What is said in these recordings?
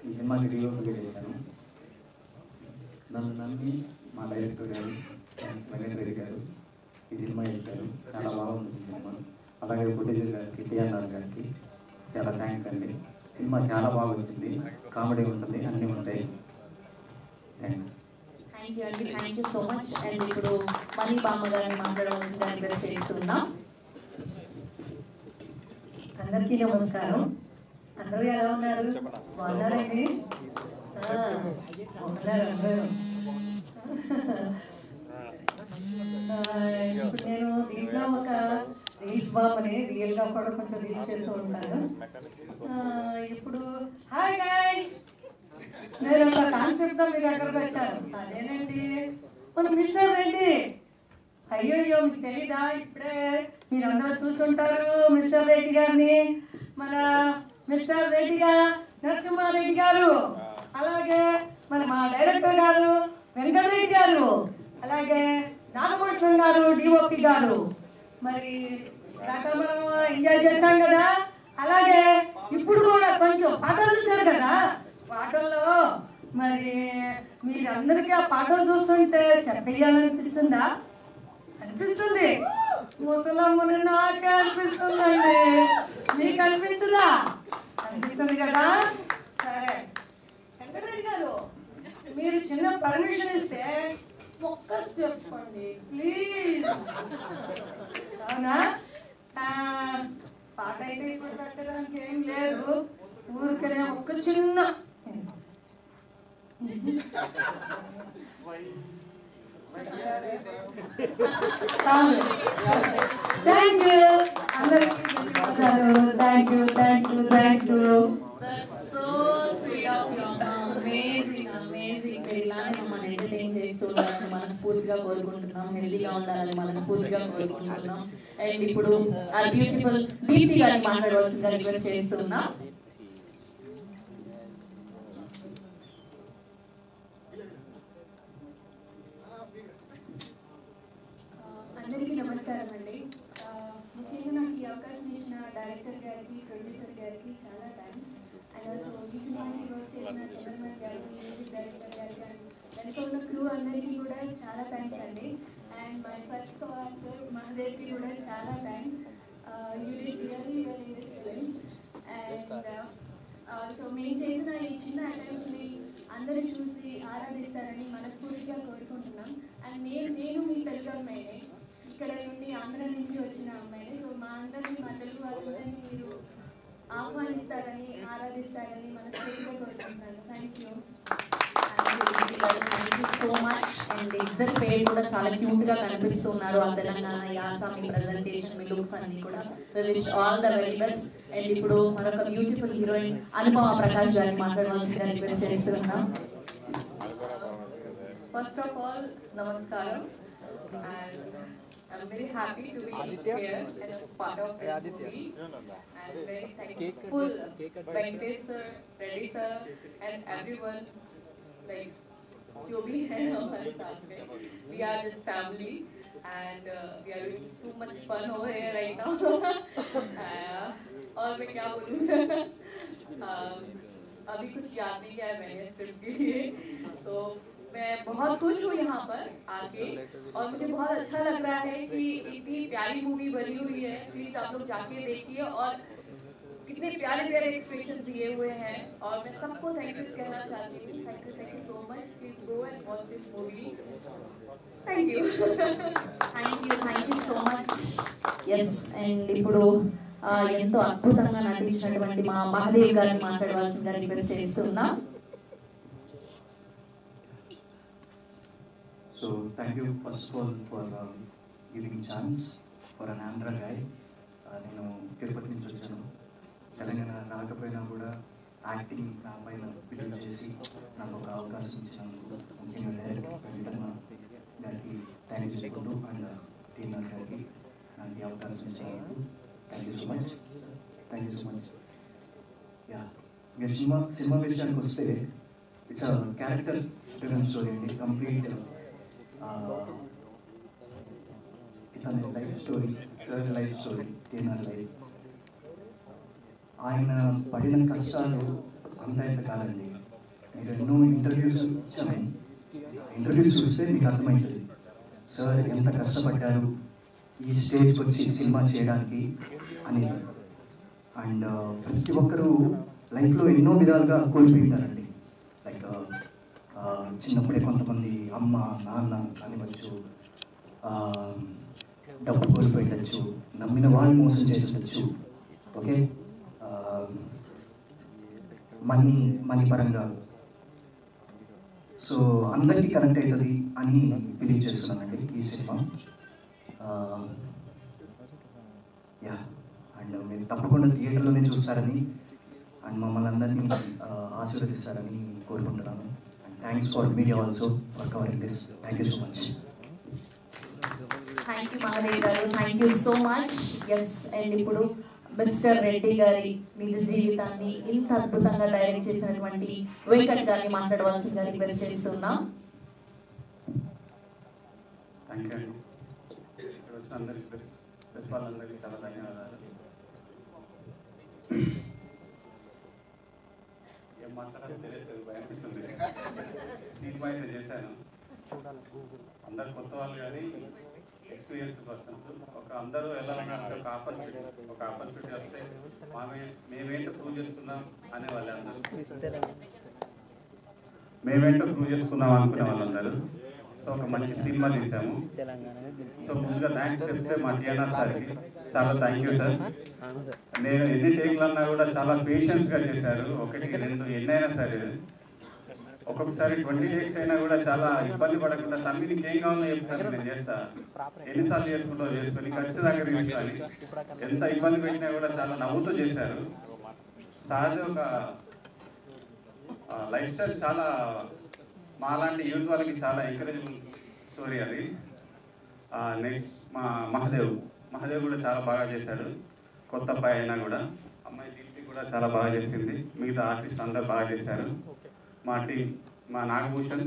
ఈ సినిమాకి రీఓకే చేశాను. నన్ను నమ్మి మా డైరెక్టర్ గారు వెంకటరెడ్డి గారు ఈ సినిమా చేశారు. చాలా బాగుంది సినిమా. అలాగే ప్రొడ్యూసర్ గారికి టీఆర్ఆర్ గారికి చాలా థ్యాంక్స్ అండి. సినిమా చాలా బాగా వచ్చింది, కామెడీ ఉంటుంది, అన్నీ ఉంటాయి. థ్యాంక్స్. థ్యాంక్ యూ అండి, thank you so much. And ఇప్పుడు మనీ బామ్మ గారిని మాట్లాడవలసిందిగా రిక్వెస్ట్ చేస్తున్నాం. అందరికీ నమస్కారం. అందరూ ఎలా ఉన్నారు? బాగున్నారండి? ఇప్పుడు నేను దీంట్లో ఒక రీల్స్ బాబుని రియల్ గా కూడా కొంచెం రీల్స్ చేస్తూ ఉంటాను. ఇప్పుడు హాయ్ గైస్, నేను ఒక కాన్సెప్ట్ తో మీ దగ్గరకు వచ్చాను. అదేనండి మన మిస్టర్ రెడ్డి. అయ్యో మీకు తెలీదా? ఇప్పుడే మీరందరూ చూస్తుంటారు మిస్టర్ రెడ్డి గారిని. మన మిస్టర్ రెడ్డిగా నరసింహారెడ్డి గారు, అలాగే మా డైరెక్టర్ గారు వెంకటరెడ్డి గారు, అలాగే నాగభూషణం గారు డిఓపి గారు. మరి దాకా మనం ఎంజాయ్ చేశాం కదా. అలాగే ఇప్పుడు కూడా కొంచెం పాటలు చూశారు కదా. పాటల్లో మరి మీరందరికీ ఆ పాటలు చూస్తుంటే చెప్పేయాలనిపిస్తుందా? అనిపిస్తుంది. ముసలమ్మని నాకే అనిపిస్తుందండి. మీకు అనిపించదా? అనిపిస్తుంది కదా. సరే వెంకటరెడ్డి గారు, మీరు చిన్న పర్మిషన్ ఇస్తే ఒక్క స్టెప్ పండి ప్లీజ్. అవునా? పాట అయితే ఇప్పుడు పెట్టడానికి ఏం లేదు, ఊరికనే ఒక్క చిన్న థ్యాంక్ యూ అందరికీ. Thank you thank you thank you. So sweet of you అమ్మ. Amazing amazing. ఇలానే మమ్మల్ని ఎంటర్టైన్ చేస్తూ ఉండాలని మనస్ఫూర్తిగా కోరుకుంటున్నాం. హెల్దీగా ఉండాలని మనస్ఫూర్తిగా కోరుకుంటున్నాం. అండ్ ఇప్పుడు ఆ బ్యూటిఫుల్ దీప్తి గారిని మాట్లాడవలసిందిగా రిక్వెస్ట్ చేస్తున్నాం. అందరికీ నమస్కారం అండి. ముఖ్యంగా నాకు ఈ అవకాశం ఇచ్చిన డైరెక్టర్ గారికి, ప్రొడ్యూసర్ గారికి చాలా థ్యాంక్స్. అండ్ ఆల్సో ఈ సినిమాకి వర్క్ చేసిన కెమెరామెన్ గారికి, మ్యూజిక్ డైరెక్టర్ గారికి, అండ్ వెనక ఉన్న క్రూ అందరికీ కూడా చాలా థ్యాంక్స్ అండి. అండ్ మై ఫస్ట్ యాక్టర్ మహదేవ్కి కూడా చాలా thanks. You did really well in this film. And so మేము చేసిన ఈ చిన్న అటెంప్ట్ని అందరూ చూసి ఆరాధిస్తారని మనస్ఫూర్తిగా కోరుకుంటున్నాం. అండ్ నేను మీ తెలుగు అమ్మాయిని, ఇక్కడ నుండి ఆంధ్ర నుంచి వచ్చిన అమ్మాయిని. సో మా అందరినీ, మా తెలుగు వాళ్ళందరినీ మీరు ఆహ్వానిస్తారని, ఆరాధిస్తారని మనస్ఫూర్తిగా కోరుకుంటున్నాను. Thank you. Thank you so much. And ఇద్దరు పేరు కూడా చాలా క్యూట్ గా కనిపిస్తున్నారు. ఆ తెలంగాణ యాస, మీ ప్రెజెంటేషన్, మీ లుక్స్ అన్ని కూడా wish all the very best. And ఇప్పుడు మరొక బ్యూటిఫుల్ హీరోయిన్ అనుపమ ప్రకాష్ గారిని మాట్లాడవలసిందిగా రిక్వెస్ట్ చేస్తున్నాం. First of all, namaskaram, and I'm very happy to be here as a part of this movie, and very thankful Venkatesh sir, Reddy sir, and everyone like जो भी है हमारे साथ में. We are just family, and we are doing too much fun over here right now. और मैं क्या बोलूँ, अभी कुछ याद नहीं किया है मैंने स्क्रिप्ट के लिए, तो मैं बहुत खुश हूँ यहाँ पर आके, और मुझे बहुत अच्छा लग रहा है कि इतनी प्यारी मूवी बनी हुई है. प्लीज आप लोग जाके देखिए, और कितने प्यारे प्यारे एक्सप्रेशन दिए हुए हैं, और मैं सबको थैंक यू कहना चाहती हूँ. Thank you so much. Please go and watch this movie. Thank you. Thank you so much. Yes, and ఇప్పుడు ఎంతో అద్భుతంగా నటించినటువంటి మా మహదేవ్ గారిని మాట్లాడవలసిందిగా రిక్వెస్ట్ చేస్తున్నాం. So thank you first of all for giving chance for an Andhra guy. నేను తిరుపతి నుంచి వచ్చాను. తెలంగాణ రాకపోయినా కూడా యాక్టింగ్ నా పైన బిల్డ్ చేసి నాకు ఒక అవకాశం ఇచ్చినందుకు ముఖ్యంగా డైరెక్టర్ గారికి థ్యాంక్ యూ చెప్పుకుంటూ, అండ్ టీమ్ గారికి నాకు ఈ అవకాశం ఇచ్చినందుకు thank you so much. Yeah, మీరు సినిమా విషయానికి వస్తే ఇట్స్ క్యారెక్టర్ డ్రివెన్ స్టోరీ అండి. కంప్లీట్ ఇతని life story, sir life story, teener life. ఆయన పడిన కష్టాలు అంత ఇంత కాదండి. మీరు ఎన్నో ఇంటర్వ్యూస్ ఇచ్చాను. ఇంటర్వ్యూస్ చూస్తే మీకు అర్థమవుతుంది సార్ ఎంత కష్టపడ్డారు ఈ స్టేజ్కి వచ్చి సినిమా చేయడానికి అని. అండ్ ప్రతి ఒక్కరూ లైఫ్లో ఎన్నో విధాలుగా కోల్పోయింటారండి. లైక్ చిన్నప్పుడే కొంతమంది అమ్మ నాన్న కానివచ్చు, డబ్బు కోల్పోయిండొచ్చు, నమ్మిన వాళ్ళు మోసం చేస్తుండొచ్చు, ఓకే, మనీ పరంగా. సో అందరికీ కనెక్ట్ అవుతుంది అని బిలీవ్ చేస్తున్నానండి ఈ సినిమా. యా, అండ్ మీరు తప్పకుండా థియేటర్లోనే చూస్తారని అండ్ మమ్మల్ని అందరినీ ఆశీర్వదిస్తారని కోరుకుంటున్నాను. And thanks for media also for covering this. Thank you so much. Thank you Mahadev గారు, thank you so much. Yes, and ఇప్పుడు మిస్టర్ రెడ్డి గారి నిజ జీవితాన్ని ఇంత అద్భుతంగా డైరెక్ట్ చేసినటువంటి వెంకట్ గారిని మాట్లాడవలసిందిగా రిక్వెస్ట్ చేస్తున్నాం. థ్యాంక్ యూ అండి. ఇక్కడ వచ్చిన అందరికీ ప్రెస్ వాళ్ళందరికీ చాలా ధన్యవాదాలు. ఏం మాట్లాడాలో తెలియదు, భయం ఉంటుంది. సినిమా అయితే చేశాను, అందరు కొత్త వాళ్ళు కానీ ఎక్స్పీరియన్స్ పర్సన్స్. అందరూ ఎలా ఉన్నారు, ఒక ఆపర్చునిటీ వస్తే మేమేంటో ప్రూవ్ చేసుకుందాం అనే వాళ్ళు అందరూ, మేమేంటో ప్రూవ్ చేసుకుందాం అనుకునే వాళ్ళందరూ. సో ఒక మంచి సినిమా తీసాము. సో ముందుగా థ్యాంక్స్ చెప్తే మా టీఎన్ఆర్ సార్కి చాలా థ్యాంక్ యూ సార్. నేను ఎన్ని టేకులు అన్నా కూడా చాలా పేషెన్స్గా చేశారు. 1, 2 ఎన్నైనా సరే, ఒక్కొక్కసారి 20 takes అయినా కూడా చాలా ఇబ్బంది పడకుండా తమ్మిది ఏం కావాలో చెప్తాను, నేను చేస్తా, ఎన్నిసార్లు చేసుకుంటావు చేసుకొని ఖచ్చితంగా తీస్తాను. ఎంత ఇబ్బంది పెట్టినా కూడా చాలా నవ్వుతూ చేశారు. సహజ ఒక లైఫ్ స్టైల్ చాలా మాలాంటి యూత్ వాళ్ళకి చాలా ఎంకరేజింగ్ స్టోరీ అది. నెక్స్ట్ మా మహాదేవ్ కూడా చాలా బాగా చేశాడు. కొత్త అబ్బాయి అయినా కూడా, అమ్మాయి దీప్తి కూడా చాలా బాగా చేసింది. మిగతా ఆర్టిస్ట్ అందరూ బాగా చేశారు. మా టీం, మా నాగభూషణ్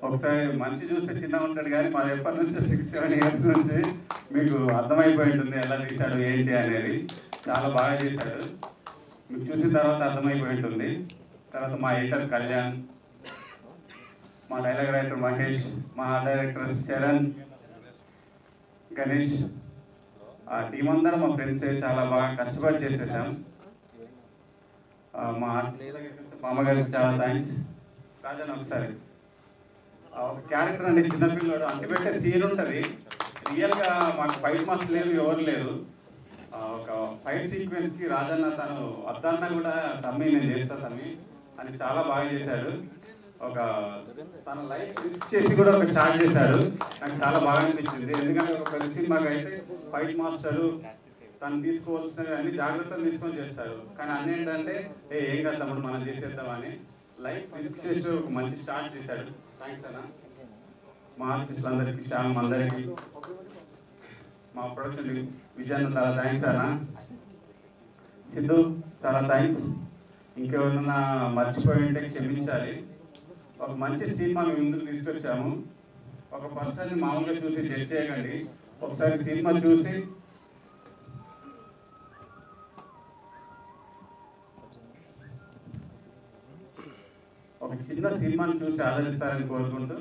ఒకసారి మనిషి చూస్తే చిన్నగా ఉంటాడు కానీ మాది ఎప్పటి నుంచి 6-7 years నుంచి మీకు అర్థమైపోయి ఉంటుంది ఎలా తీశాడు ఏంటి అనేది. చాలా బాగా చేశాడు, మీకు చూసిన తర్వాత అర్థమైపోయి ఉంటుంది. తర్వాత మా ఎడిటర్ కళ్యాణ్, మా డైలాగ్ రైటర్ మహేష్, మా డైరెక్టర్ చరణ్, గణేష్, ఆ టీం అందరూ మా ఫ్రెండ్స్ చాలా బాగా కష్టపడి చేసేసాం. మా మామగారికి చాలా థ్యాంక్స్. రాజన్ ఒకసారి ఒక క్యారెక్టర్ అంటే చిన్నపిల్లడు అంటి పెట్టే సీన్ ఉంటుంది. రియల్గా మాకు ఫైట్ మాస్టర్ లేదు, ఎవరు లేరు. ఒక ఫైట్ సీక్వెన్స్కి రాజన్న తను వద్దన్నా కూడా తమ్మి నేను చేస్తా తమ్మి అని చాలా బాగా చేశాడు. ఒక తన లైఫ్ రిస్క్ చేసి కూడా ఒక స్టార్ట్ చేశాడు. నాకు చాలా బాగా అనిపించింది. ఎందుకంటే ఒక పెద్ద సినిమాకి అయితే ఫైట్ మాస్టరు తను తీసుకోవాల్సిన అన్ని జాగ్రత్తలు తీసుకొని చేస్తాడు. కానీ అన్నీ ఏంటంటే ఏం కాదు తమ్ముడు మనం చేసేద్దామని లైఫ్ రిస్క్ చేసి ఒక మంచి స్టార్ట్ చేశాడు. థ్యాంక్స్ అన్న. మా ఆర్టిస్టులందరికీ, శ్యామ్ అందరికీ, మా ప్రొడక్షన్ విజయ్ చాలా థ్యాంక్స్ అన్న. సిద్ధు చాలా థ్యాంక్స్. ఇంకెవరన్నా మర్చిపోయి ఉంటే క్షమించాలి. ఒక మంచి సినిమా మేము ముందుకు తీసుకొచ్చాము. ఒక పర్సన్ని మామూలుగా చూసి జడ్జ్ చేయకండి. ఒకసారి సినిమా చూసి ఒక చిన్న సినిమాని చూసి ఆదరిస్తారని కోరుకుంటూ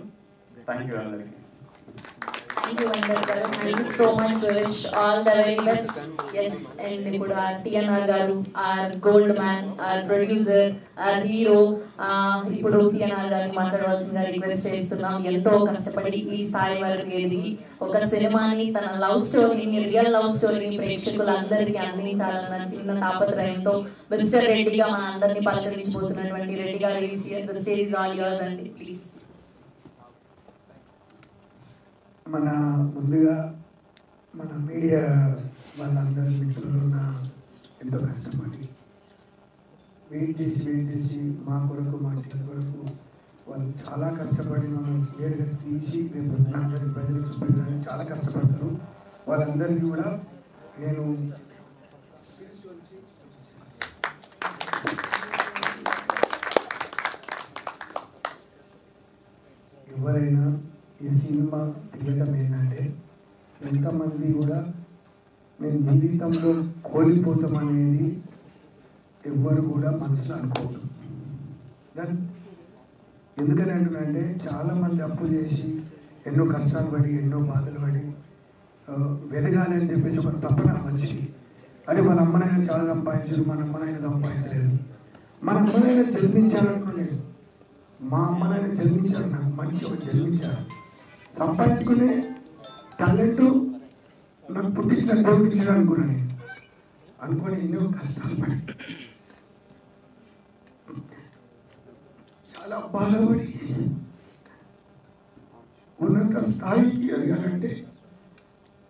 థ్యాంక్ యూ అందరికీ. Thank you, Venkat garu. Thank you so much. Wish all the very best. Yes, and ఇప్పుడు our TNR గారు, our gold man, our producer, our hero, ఇప్పుడు TNR గారిని మాట్లాడవలసిందిగా రిక్వెస్ట్ చేస్తున్నాం. ఎంతో కష్టపడి ఈ స్థాయి వరకు ఎదిగి ఒక సినిమాని, తన లవ్ స్టోరీని, రియల్ లవ్ స్టోరీని ప్రేక్షకులందరికీ అందించాలన్న చిన్న తాపత్రయంతో మిస్టర్ రెడ్డిగా మన అందరినీ పలకరించబోతున్నటువంటి రెడ్డి గారు సిరీస్ ఆల్ యోర్స్ అండి, ప్లీజ్. మన ముందుగా మన మీడియా వాళ్ళందరి మిత్రులు ఎంతో కష్టపడి వెయిట్ చేసి మా కొరకు, మా టీం కొరకు వాళ్ళు చాలా కష్టపడి మనం క్లియర్గా తీసి రేపు అందరి ప్రజలకు చూపించడానికి చాలా కష్టపడతారు. వాళ్ళందరికీ కూడా నేను ఎవరైనా ఈ సినిమా తీయటం ఏంటంటే ఎంతమంది కూడా మేము జీవితంలో కోల్పోతామనేది ఎవ్వరు కూడా మనసులో అనుకోరు. ఎందుకని అంటున్నానంటే చాలామంది అప్పు చేసి ఎన్నో కష్టాలు పడి ఎన్నో బాధలు పడి వెదగాలి అని చెప్పేసి ఒక తపన మనిషికి. అది మన అమ్మనైనా చాలా సంపాదించదు, మన అమ్మనైనా సంపాదించలేదు, మన అమ్మనైనా జన్మించాలనుకోలేదు, మా అమ్మనైనా జన్మించారు, నాకు మంచిగా జన్మించారు, సంపాదించుకునే టాలెంట్ నాకు పుట్టించిన దేవుడిచ్చాడు అనుకున్నాను. అనుకొని ఎన్నో కష్టాలు పడి చాలా బాధపడి ఉన్నత స్థాయికి ఎదగాలంటే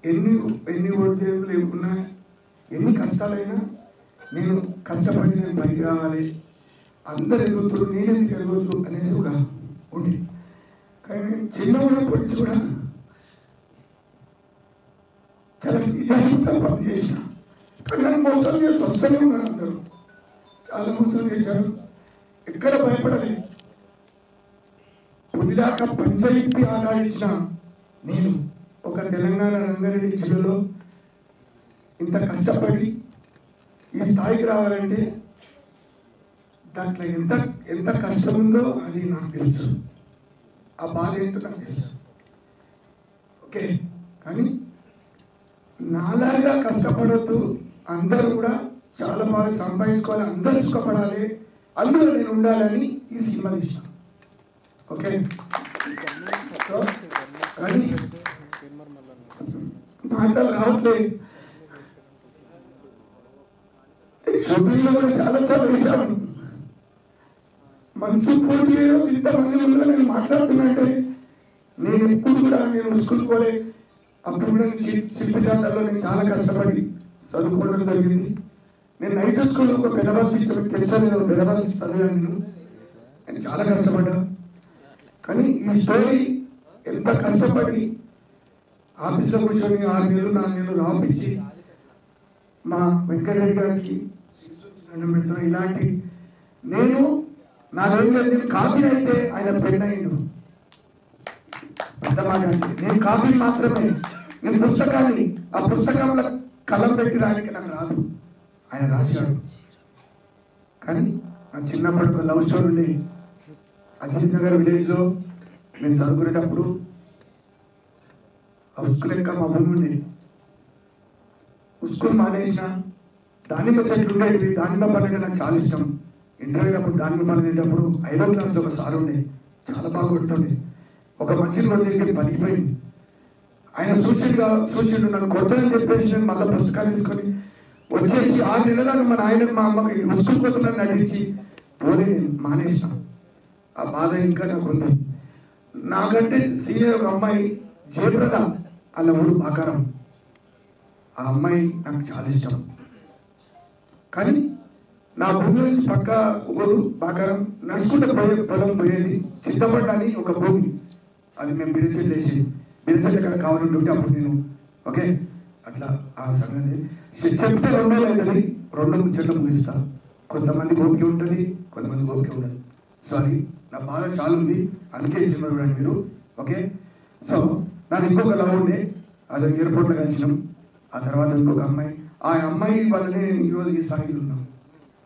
ఎన్ని ఒడిదేవులు ఏమున్నా ఎన్ని కష్టాలైనా నేను కష్టపడి నేను పైకి రావాలి, అందరు ఎదుగుతారు నేనెందుకు ఎదగొద్దు అనేది ఒక ఉంది. కానీ చిన్న ఉన్నప్పటి నుంచి కూడా చాలా నిజాయితీగా పనిచేసిన. కానీ నన్ను మోసం చేసి వస్తూనే ఉన్నారు, అందరూ చాలా మోసం చేశారు, ఎక్కడ భయపడలేదు. పులిదాకా పంచలిప్పి ఆడాడించిన నేను ఒక తెలంగాణ రంగారెడ్డి జిల్లాలో ఇంత కష్టపడి ఈ స్థాయికి రావాలంటే దాంట్లో ఎంత ఎంత కష్టం ఉందో అది నాకు తెలుసు, ఆ బాధ ఏంటో నాకు తెలుసు. ఓకే, కానీ నాలాగా కష్టపడద్దు, అందరూ కూడా చాలా బాగా సంపాదించుకోవాలి, అందరూ సుఖపడాలి, అందులో నేను ఉండాలని ఈ సినిమా తీసాను. ఓకే, సో కానీ మాటలు రావట్లేదు. షూటింగ్లో కూడా చాలా సార్లు వేశాను, మనసు పూర్తి ఇంతమంది ముందు నేను మాట్లాడుతున్నట్టే. నేను ఇప్పుడు కూడా నేను స్కూల్ పోలే, అప్పుడు కూడా శిల్పి జాతరలో నేను చాలా కష్టపడి చదువుకోవడం జరిగింది. నేను నైట్ స్కూల్ ఒక పెద్దవాళ్ళు తెలుసా, పెద్దవాళ్ళు చదివాను, నేను చాలా కష్టపడ్డా. కానీ ఈ స్టోరీ ఎంత కష్టపడి ఆఫీస్లో కూర్చొని 6 నెలలు 4 నెలలు రాపించి మా వెంకటరెడ్డి గారికి మిత్రం ఇలాంటి నేను నా రోజులు నేను కాపీ అయితే ఆయన పెన్ అయ్యిండు. పెద్ద మాట అంటే నేను కాపీ మాత్రమే, నేను పుస్తకాన్ని ఆ పుస్తకంలో కలం పెట్టి రానికి నాకు రాదు, ఆయన రాశాడు. కానీ నా చిన్నప్పటి ఒక లవ్ స్టోరీ ఉండే అజిత్ నగర్ విలేజ్లో నేను చదువుకునేటప్పుడు ఆ ఉసుకు లెక్క మా భూమి ఉంది. ఉసుకుని మానేసిన దానిమ్మ చెట్లు ఉండేవి, దానిమ్మ పండుగ నాకు చాలా ఇష్టం. ఇంటర్వ్యూ అప్పుడు దానిమ్మ పండుగ తినేటప్పుడు 5వ క్లాస్లో ఒక సార్ ఉండే, చాలా బాగా కొడుతుండే. ఒక మంచి రోజు పలికిపోయింది, ఆయన సూచనలు నన్ను కొడతానని చెప్పేసి నేను మళ్ళీ పుస్తకాలు తీసుకొని వచ్చేసి 6 నెలలకు మా నాయన మా అమ్మకి ఉసుకు పోతున్నాను నటించి పోలే మానేసిన. ఆ బాధ ఇంకా నాకు ఉంది. నాకంటే సీనియర్ ఒక అమ్మాయి జయప్రద అన్న ఊరు బాకారం, ఆ అమ్మాయి నాకు చాలా ఇష్టం. కానీ నా భూమి నుంచి పక్క ఊరు బాకారం నడుచుకుంటే పొలం పోయేది, చిత్తపడ్డ అని ఒక భూమి, అది మేము బిరిచెట్లు వేసి బిరిచెట్లు ఎక్కడ కావాలంటుంటే అప్పుడు నేను ఓకే అట్లా ఆ సంగతి చెప్తే 2 రోజులు అవుతుంది, 2 చెట్లు ముగిస్తాను. కొంతమంది ఓపిక ఉంటుంది, కొంతమంది ఓపిక ఉండదు. సారీ, నా బాధ చాలా ఉంది, అందుకే సినిమా చూడండి మీరు. ఓకే, సో నాకు ఇంకొక లవ్ ఉండే, అది ఎయిర్పోర్ట్లో కలిసినాం. ఆ తర్వాత ఇంకొక అమ్మాయి, ఆ అమ్మాయి వల్లనే ఈరోజు ఈ స్థాయిలో ఉన్నాం.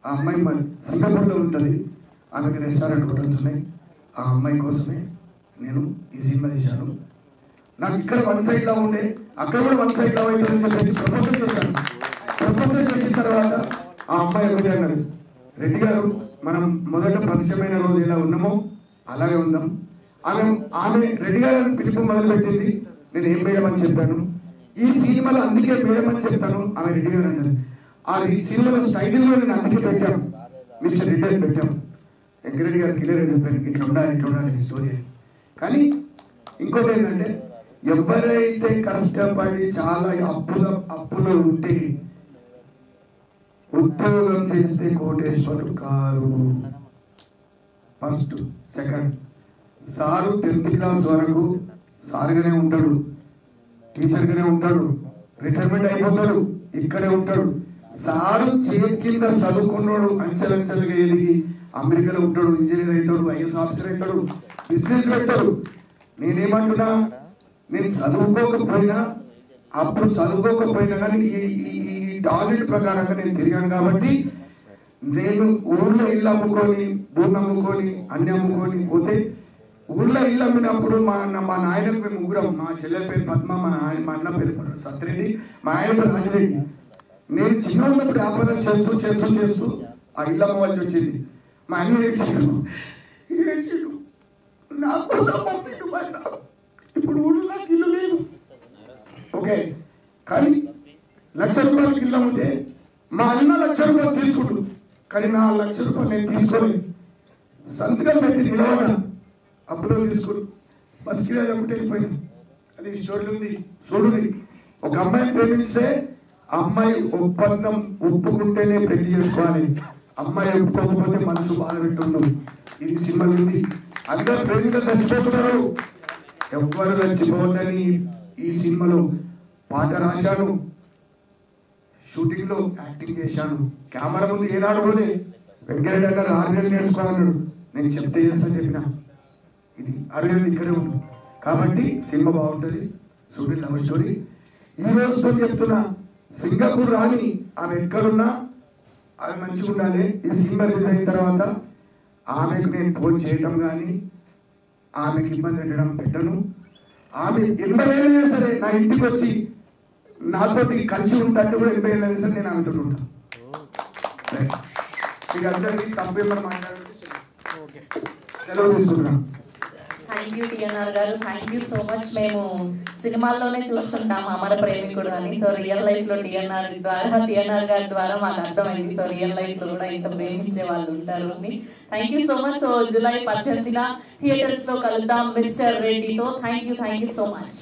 ఆ అమ్మాయి మరి సింగపూర్లో ఉంటుంది, ఆమెకి రెస్టారెంట్ హోటల్స్ ఉన్నాయి. ఆ అమ్మాయి కోసమే నేను ఈ సినిమా చేశాను. నాకు ఇక్కడ 1 సైడ్లో ఉండే, అక్కడ కూడా 1 సైడ్లో అవుతుంది ప్రపోజల్ చేశాను. ప్రపోజల్ చేసిన తర్వాత ఆ అమ్మాయి ఒకటి అన్నది, రెడ్డి గారు మనం మొదట పరిచయమైన రోజు ఎలా ఉన్నామో అలాగే ఉందాం. ఆమె రెడ్డి గారు పిలుపు మొదలుపెట్టింది, నేను ఏం వేయమని చెప్పాను, ఈ సినిమాలో అందుకే వేయమని చెప్తాను, ఆమె రెడ్డి గారు అన్నది. ఆ సినిమాలో స్టైల్లో నేను అందుకే పెట్టాం, మిస్టర్ రెడ్డి అని పెట్టాం. వెంకరెడ్డి గారు క్లియర్ చెప్పాను, ఇట్లా ఉండాలి స్టోరీ. కానీ ఇంకోటి ఏంటంటే, ఎవరైతే కష్టపడి చాలా అప్పులో ఉంటే ఉద్యోగం చేస్తే కోటేశ్వరుడు కారు. First second, sir 10th class వరకు సారుగానే ఉంటాడు, టీచర్గానే ఉంటాడు, రిటైర్మెంట్ అయిపోతాడు, ఇక్కడే ఉంటాడు. సారు చేతి కింద చదువుకున్నాడు, అంచెలంచెలుగా ఎదిగి అమెరికాలో ఉంటాడు, ఇంజనీర్ అవుతాడు, ఐఎస్ ఆఫీసర్ అవుతాడు, బిజినెస్ పెడతాడు. నేనేమంటున్నా, నేను చదువుకోకపోయినా కానీ ఈ టార్గెట్ ప్రకారంగా నేను తిరిగాను కాబట్టి నేను ఊళ్ళో ఇల్లు అమ్ముకొని భూమి అమ్ముకొని అన్ని అమ్ముకొని పోతే ఊళ్ళో ఇల్లు అమ్మినప్పుడు మా నాయన పేరు ముగ్గురం, మా చెల్లె పేరు పద్మ, మా అన్న పేరు సత్యరెడ్డి, మా ఆయన పేరు రాజరెడ్డి. నేను చిన్న ఉన్నప్పుడు వ్యాపారం చేస్తూ చేస్తూ చేస్తూ ఆ ఇల్లు అమ్మవలసి వచ్చింది. మా అన్న ఏడ్చాడు నాకు ఇప్పుడు ఊళ్ళో నాకు ఇల్లు లేదు. ఓకే, కానీ ₹1,00,000 ఇల్లు అమ్మితే మా అన్న ₹1,00,000 తీసుకుంటు, కానీ నా ₹1,00,000 నేను తీసుకోలేదు. సంతకం పెట్టి నిలవడా అప్పుడు తీసుకుని బస్ కిరాయి అమ్మితే వెళ్ళిపోయాను. అది స్టోరీ ఉంది చూడండి. ఒక అమ్మాయిని ప్రేమిస్తే అమ్మాయి ఒప్పందం ఒప్పుకుంటేనే పెళ్లి చేసుకోవాలి, అమ్మాయి ఒప్పుకోకపోతే మనసు బాధ పెట్టుండు. ఇది సినిమాలు ఉంది. అందరూ ప్రేమికులు చచ్చిపోతున్నారు, ఎవ్వరు చచ్చిపోవద్దని ఈ సినిమాలో పాట రాశాను, షూటింగ్ లో యాక్టింగ్ చేశాను. కెమెరా ముందు ఏనాడు పోలే. వెంకయ్య గారు 6 నెలలు నేర్చుకోవాలన్నాడు, నేను చెప్తే చేస్తా చెప్పిన. ఇది 6 నెలలు ఇక్కడే ఉంది కాబట్టి సినిమా బాగుంటుంది. Shooting love story. ఈ రోజుతో చెప్తున్నా, సింగపూర్ రాని ఆమె ఎక్కడున్నా ఆమె మంచిగా ఉండాలి. ఈ సినిమా రిలీజ్ అయిన తర్వాత ఆమెకు నేను ఫోన్ చేయటం కానీ ఆమెకి ఇబ్బంది పెట్టను. ఆమె 80 ఏళ్ళైనా సరే నా ఇంటికి వచ్చి నాతో కలిసి ఉంటాంటే కూడా 80 ఏళ్ళైనా సరే నేను ఆమెతో ఉంటాను. ఇక అందరికీ తప్పేమని మాట్లాడుతూ సెలవు తీసుకున్నాను. థ్యాంక్ యూ టిఎన్ఆర్ గారు, థ్యాంక్ యూ సో మచ్. మేము సినిమాల్లోనే చూస్తుంటాం అమర ప్రేమికుడు అని. సో రియల్ లైఫ్ లో టిఎన్ఆర్ గారి ద్వారా మాకు అర్థమైంది. సో రియల్ లైఫ్ లో కూడా ఇంత ప్రేమించే వాళ్ళు ఉంటారు అని. Thank you so much. So July 18న థియేటర్స్ లో కలుద్దాం మిస్టర్ రెడ్డితో. Thank you so much.